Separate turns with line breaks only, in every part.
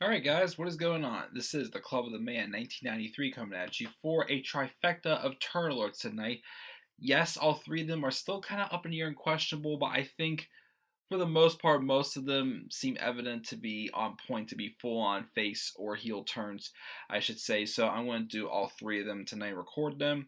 Alright guys, what is going on? This is the Club of the Man 1993 coming at you for a trifecta of Turn Alerts tonight. Yes, all three of them are still kind of up in the air and questionable, but I think for the most part, most of them seem evident to be on point to be full on face or heel turns, I should say. So I'm going to do all three of them tonight, record them.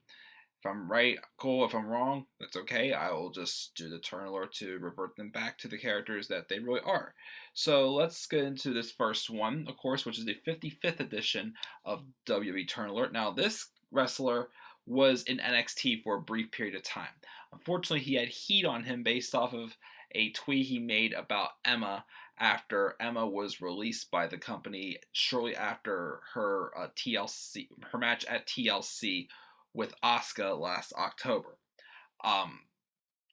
If I'm right, cool. If I'm wrong, that's okay. I will just do the turn alert to revert them back to the characters that they really are. So let's get into this first one, of course, which is the 55th edition of WWE Turn Alert. Now, this wrestler was in NXT for a brief period of time. Unfortunately, he had heat on him based off of a tweet he made about Emma after Emma was released by the company shortly after her her match at TLC with Asuka last October. Um,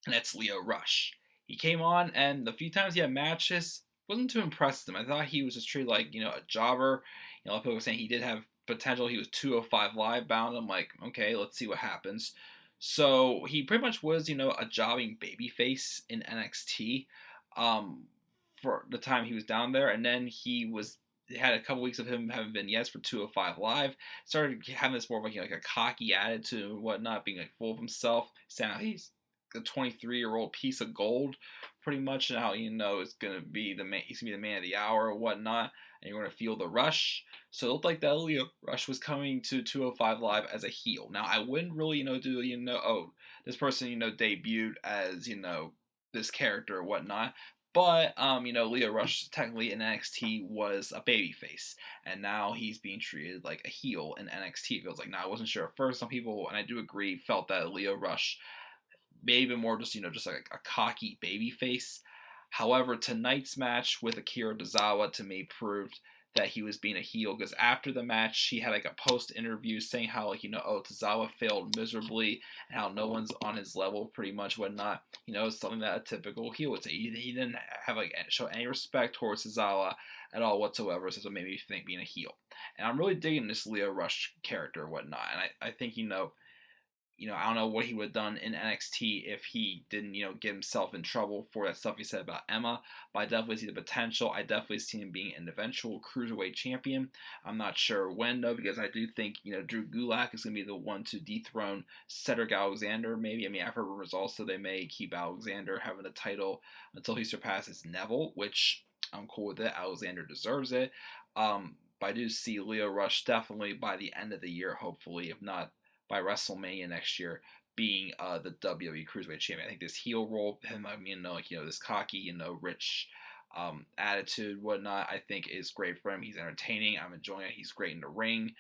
and that's Leo Rush. He came on, and the few times he had matches, wasn't too impressed with him. I thought he was just treated like a jobber. People were saying he did have potential. He was 205 live bound. I'm like, okay, let's see what happens. So he pretty much was a jobbing babyface in NXT. Um, for the time he was down there, and then had a couple weeks of him having vignettes for 205 Live. Started having this more of like a cocky attitude and whatnot, being like full of himself. Saying he's a 23-year-old piece of gold, pretty much, and how is gonna be the man. He's gonna be the man of the hour or whatnot, and you're gonna feel the rush. So it looked like that Leo Rush was coming to 205 Live as a heel. Now I wouldn't really do oh, this person debuted as this character or whatnot. But Leo Rush technically in NXT was a babyface, and now he's being treated like a heel in NXT. It feels like now I wasn't sure at first. Some people, and I do agree, felt that Leo Rush may have been more just like a cocky babyface. However, tonight's match with Akira Tozawa to me proved that he was being a heel because after the match he had like a post interview saying how oh, Tozawa failed miserably and how no one's on his level pretty much whatnot. It's something that a typical heel would say. He didn't have show any respect towards Tozawa at all whatsoever, so it made me think being a heel. And I'm really digging this Leo Rush character and whatnot, and I think I don't know what he would have done in NXT if he didn't, get himself in trouble for that stuff he said about Emma. But I definitely see the potential. I definitely see him being an eventual cruiserweight champion. I'm not sure when though, because I do think Drew Gulak is going to be the one to dethrone Cedric Alexander. Maybe I've heard rumors also they may keep Alexander having the title until he surpasses Neville, which I'm cool with it. Alexander deserves it. But I do see Leo Rush definitely by the end of the year, hopefully, if not by WrestleMania next year, being the WWE Cruiserweight Champion. I think this heel role, him, this cocky, rich attitude, whatnot, I think is great for him. He's entertaining. I'm enjoying it. He's great in the ring.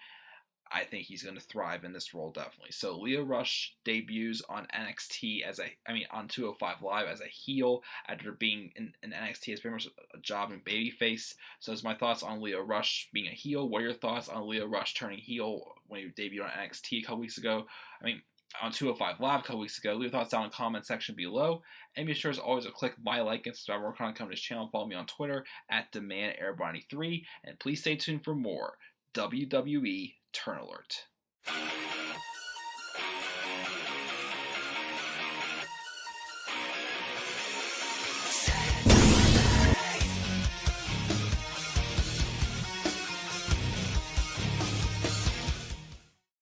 I think he's going to thrive in this role definitely. So Leo Rush debuts on NXT on 205 Live as a heel after being in NXT as pretty much a job in babyface. So that's my thoughts on Leo Rush being a heel. What are your thoughts on Leo Rush turning heel when he debuted on NXT a couple weeks ago? On 205 Live a couple weeks ago. Leave your thoughts down in the comment section below. And be sure as always to click my like and subscribe. Work on coming to this channel. Follow me on Twitter at DemandAirBonnie3. And please stay tuned for more WWE Turn Alert.